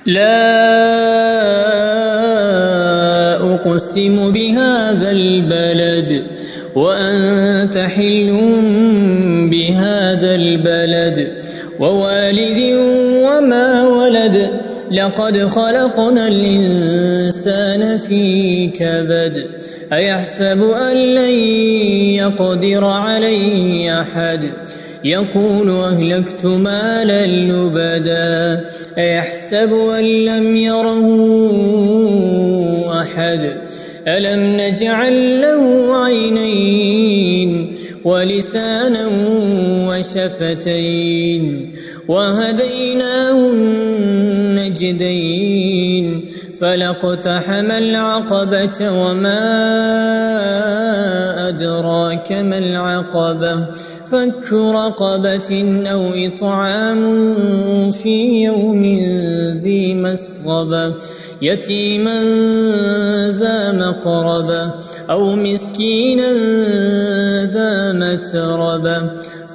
لا أقسم بهذا البلد وأنت حل بهذا البلد ووالد وما ولد لقد خلقنا الإنسان في كبد أيحسب أن لن يقدر عليه أحد يقول أهلكت مالا لبدا أيحسب أن لم يره أحد ألم نجعل له عينين ولسانا وشفتين وهديناه النجدين فلاقتحم العقبة وما أدراك ما العقبة فك رقبة أو إطعام في يوم ذي مسغبة يتيما ذا مقربة أو مسكينا ذا متربة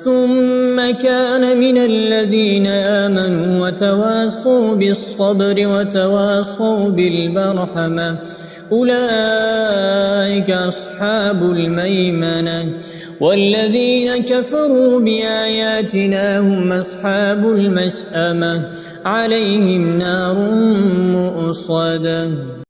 ثم كان من الذين آمنوا وتواصوا بالصبر وتواصوا بالمرحمة أولئك أصحاب الميمنة والذين كفروا بآياتنا هم أصحاب المشأمة عليهم نار مؤصدة.